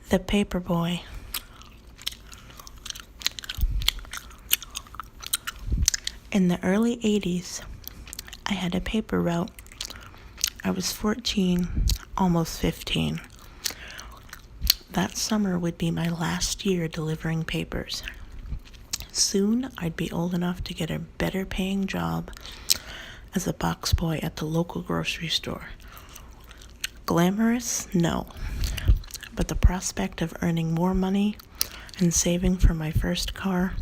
The Paperboy. In the early 80s, I had a paper route. I was 14, almost 15. That summer would be my last year delivering papers. Soon, I'd be old enough to get a better paying job as a box boy at the local grocery store. Glamorous? No. But the prospect of earning more money and saving for my first car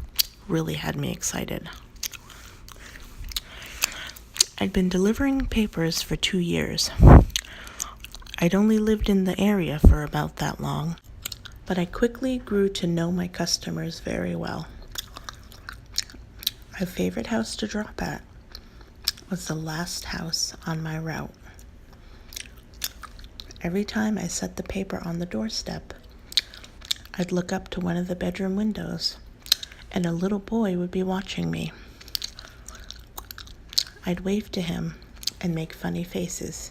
really had me excited. I'd been delivering papers for 2 years. I'd only lived in the area for about that long, but I quickly grew to know my customers very well. My favorite house to drop at was the last house on my route. Every time I set the paper on the doorstep, I'd look up to one of the bedroom windows, and a little boy would be watching me. I'd wave to him and make funny faces.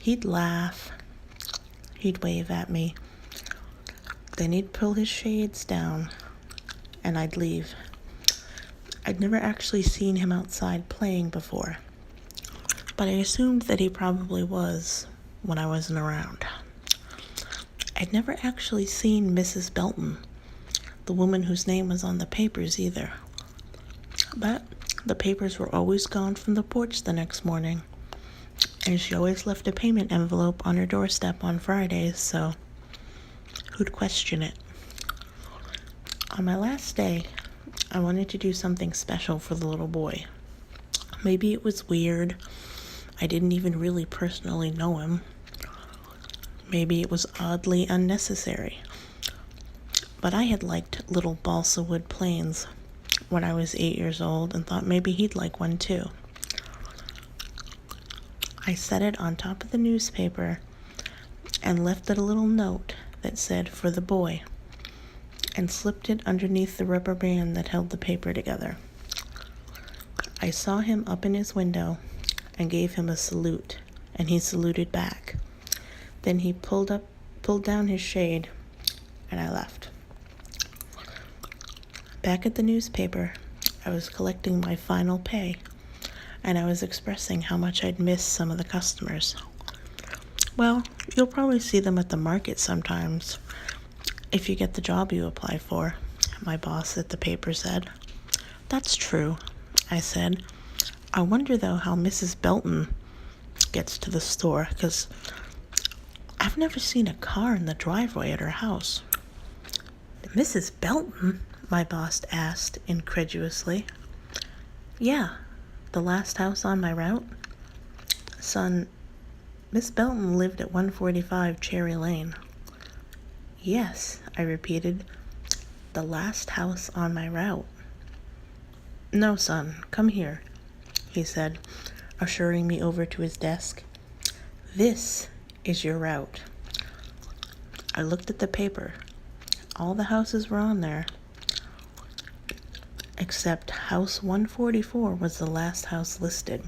He'd laugh, he'd wave at me, then he'd pull his shades down, and I'd leave. I'd never actually seen him outside playing before, but I assumed that he probably was when I wasn't around. I'd never actually seen Mrs. Belton, the woman whose name was on the papers, either. But the papers were always gone from the porch the next morning, and she always left a payment envelope on her doorstep on Fridays, so who'd question it? On my last day, I wanted to do something special for the little boy. Maybe it was weird. I didn't even really personally know him. Maybe it was oddly unnecessary. But I had liked little balsa wood planes when I was 8 years old and thought maybe he'd like one too. I set it on top of the newspaper and left it a little note that said, "For the boy," and slipped it underneath the rubber band that held the paper together. I saw him up in his window and gave him a salute, and he saluted back. Then he pulled down his shade, and I left. Back at the newspaper, I was collecting my final pay, and I was expressing how much I'd missed some of the customers. "Well, you'll probably see them at the market sometimes, if you get the job you apply for," my boss at the paper said. "That's true," I said. "I wonder, though, how Mrs. Belton gets to the store, because I've never seen a car in the driveway at her house." "Mrs. Belton?" my boss asked incredulously. "Yeah, the last house on my route. Son, Miss Belton lived at 145 Cherry Lane." "Yes," I repeated, "the last house on my route." "No, son, come here," he said, ushering me over to his desk. "This is your route." I looked at the paper. All the houses were on there, except house 144 was the last house listed.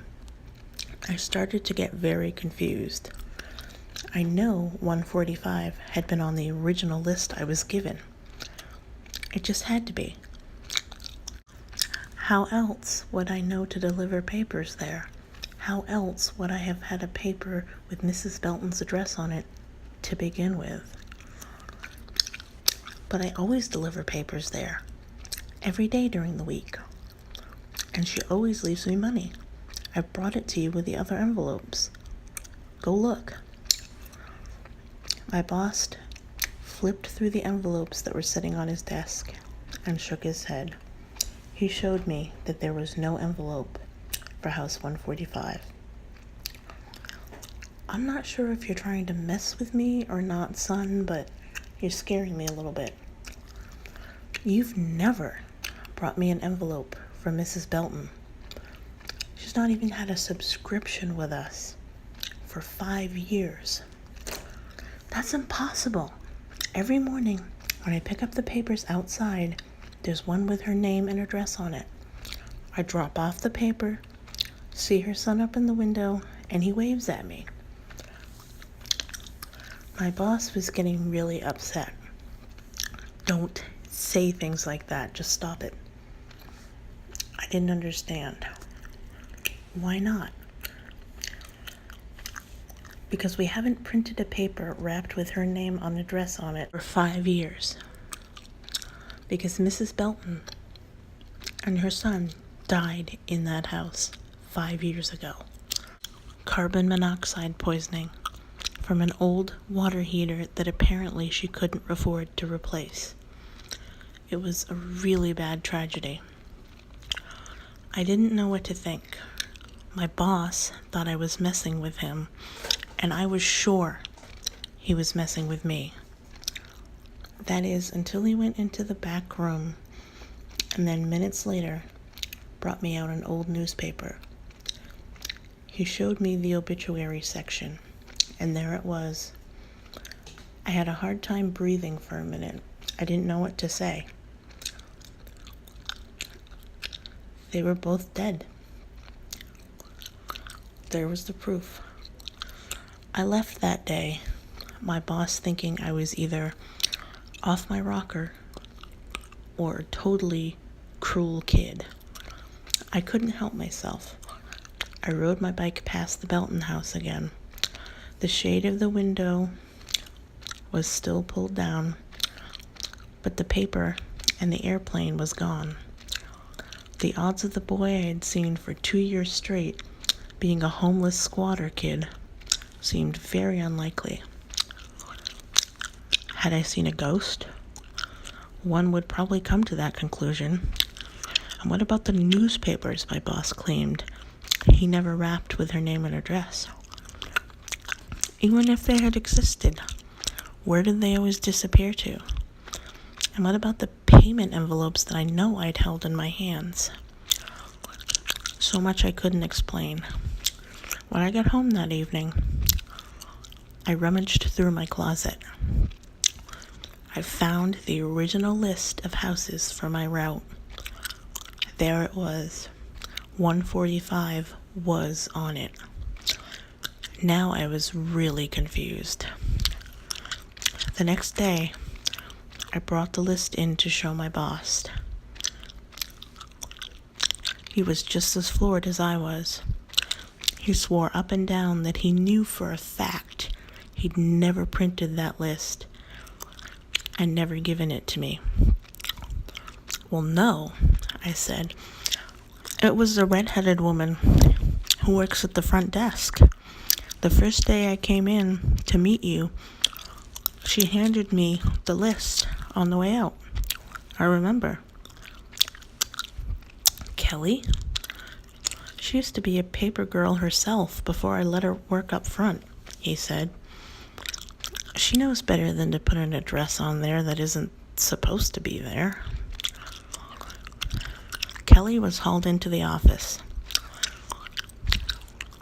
I started to get very confused. I know 145 had been on the original list I was given. It just had to be. How else would I know to deliver papers there? How else would I have had a paper with Mrs. Belton's address on it to begin with? But I always deliver papers there, every day during the week. And she always leaves me money. I brought it to you with the other envelopes. Go look. My boss flipped through the envelopes that were sitting on his desk and shook his head. He showed me that there was no envelope for house 145. "I'm not sure if you're trying to mess with me or not, son, but you're scaring me a little bit. You've never brought me an envelope from Mrs. Belton. She's not even had a subscription with us for 5 years. That's impossible. Every morning when I pick up the papers outside, there's one with her name and address on it. I drop off the paper, see her son up in the window, and he waves at me. My boss was getting really upset. Don't say things like that. Just stop it. I didn't understand. Why not? Because we haven't printed a paper wrapped with her name on a dress on it for 5 years. Because Mrs. Belton and her son died in that house 5 years ago. Carbon monoxide poisoning from an old water heater that apparently she couldn't afford to replace. It was a really bad tragedy. I didn't know what to think. My boss thought I was messing with him, and I was sure he was messing with me. That is, until he went into the back room, and then minutes later brought me out an old newspaper. He showed me the obituary section, and there it was. I had a hard time breathing for a minute. I didn't know what to say. They were both dead. There was the proof. I left that day, my boss thinking I was either off my rocker or a totally cruel kid. I couldn't help myself. I rode my bike past the Belton house again. The shade of the window was still pulled down, but the paper and the airplane was gone. The odds of the boy I had seen for 2 years straight being a homeless squatter kid seemed very unlikely. Had I seen a ghost? One would probably come to that conclusion. And what about the newspapers my boss claimed he never wrapped with her name and address? Even if they had existed, where did they always disappear to? And what about the payment envelopes that I know I'd held in my hands? So much I couldn't explain. When I got home that evening, I rummaged through my closet. I found the original list of houses for my route. There it was. 145 was on it. Now I was really confused. The next day, I brought the list in to show my boss. He was just as floored as I was. He swore up and down that he knew for a fact he'd never printed that list and never given it to me. Well, no, I said. It was a red-headed woman who works at the front desk. The first day I came in to meet you, she handed me the list on the way out. I remember. Kelly? She used to be a paper girl herself before I let her work up front, he said. She knows better than to put an address on there that isn't supposed to be there. Kelly was hauled into the office.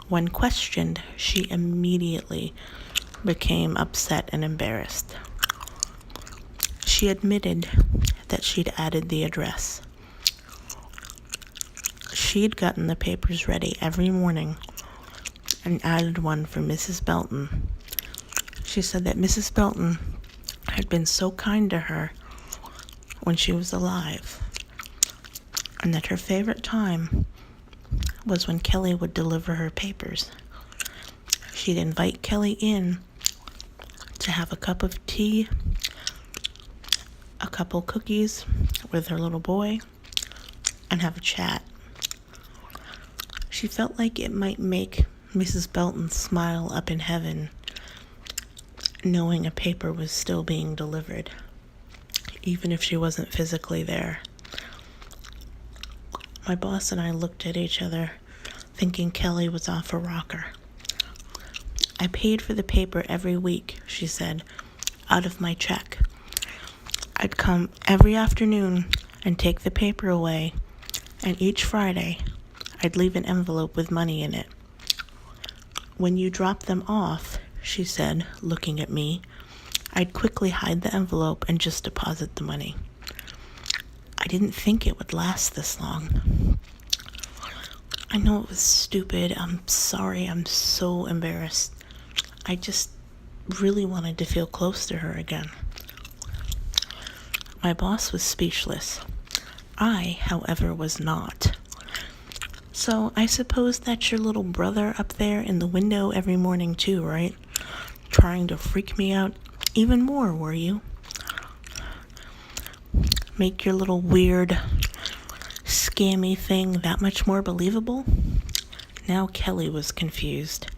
When questioned, she immediately became upset and embarrassed. She admitted that she'd added the address. She'd gotten the papers ready every morning and added one for Mrs. Belton. She said that Mrs. Belton had been so kind to her when she was alive, and that her favorite time was when Kelly would deliver her papers. She'd invite Kelly in to have a cup of tea, a couple cookies with her little boy, and have a chat. She felt like it might make Mrs. Belton smile up in heaven, knowing a paper was still being delivered, even if she wasn't physically there. My boss and I looked at each other, thinking Kelly was off a rocker. I paid for the paper every week, she said, out of my check. I'd come every afternoon and take the paper away, and each Friday, I'd leave an envelope with money in it. When you drop them off, she said, looking at me, I'd quickly hide the envelope and just deposit the money. I didn't think it would last this long. I know it was stupid. I'm sorry. I'm so embarrassed. I just really wanted to feel close to her again. My boss was speechless. I, however, was not. So I suppose that's your little brother up there in the window every morning too, right? Trying to freak me out even more, were you? Make your little weird, scammy thing that much more believable? Now Kelly was confused.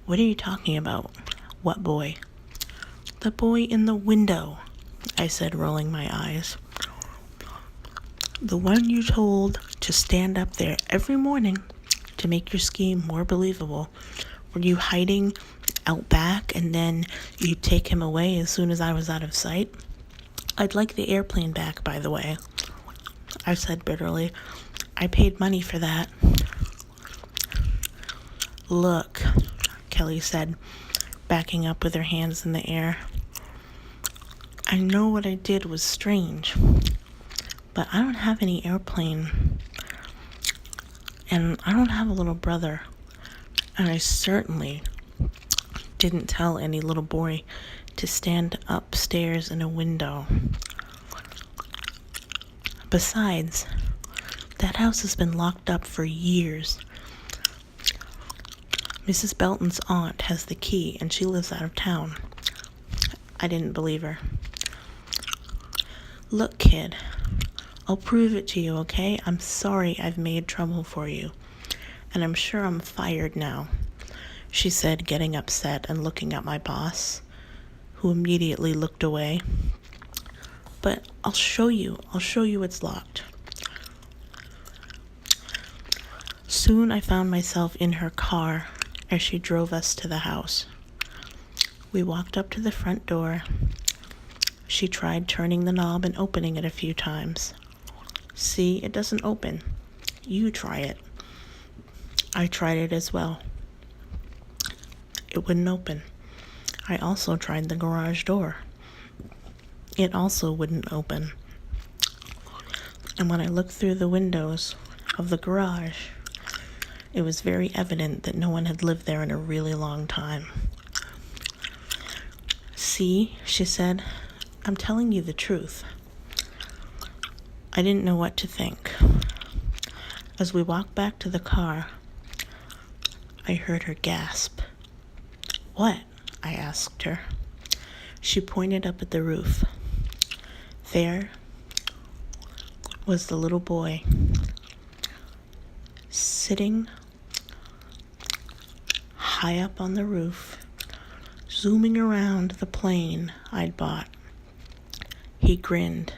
What are you talking about? What boy? The boy in the window, I said, rolling my eyes. The one you told to stand up there every morning to make your scheme more believable. Were you hiding out back and then you'd take him away as soon as I was out of sight? I'd like the airplane back, by the way, I said bitterly. I paid money for that. Look, Kelly said, backing up with her hands in the air. I know what I did was strange, but I don't have any airplane, and I don't have a little brother, and I certainly didn't tell any little boy to stand upstairs in a window. Besides, that house has been locked up for years. Mrs. Belton's aunt has the key, and she lives out of town. I didn't believe her. Look, kid, I'll prove it to you, okay? I'm sorry I've made trouble for you, and I'm sure I'm fired now, she said, getting upset and looking at my boss, who immediately looked away. But I'll show you it's locked. Soon I found myself in her car as she drove us to the house. We walked up to the front door. She tried turning the knob and opening it a few times. See, it doesn't open. You try it. I tried it as well. It wouldn't open. I also tried the garage door. It also wouldn't open. And when I looked through the windows of the garage, it was very evident that no one had lived there in a really long time. See, she said, I'm telling you the truth. I didn't know what to think. As we walked back to the car, I heard her gasp. What? I asked her. She pointed up at the roof. There was the little boy, sitting high up on the roof, zooming around the plane I'd bought. He grinned,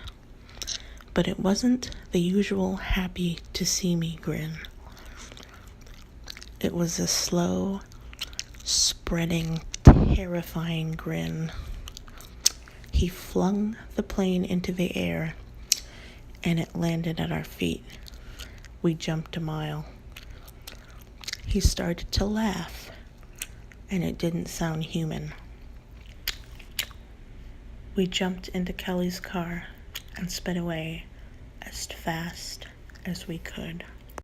but it wasn't the usual happy to see me grin. It was a slow, spreading, terrifying grin. He flung the plane into the air, and it landed at our feet. We jumped a mile. He started to laugh, and it didn't sound human. We jumped into Kelly's car and sped away as fast as we could.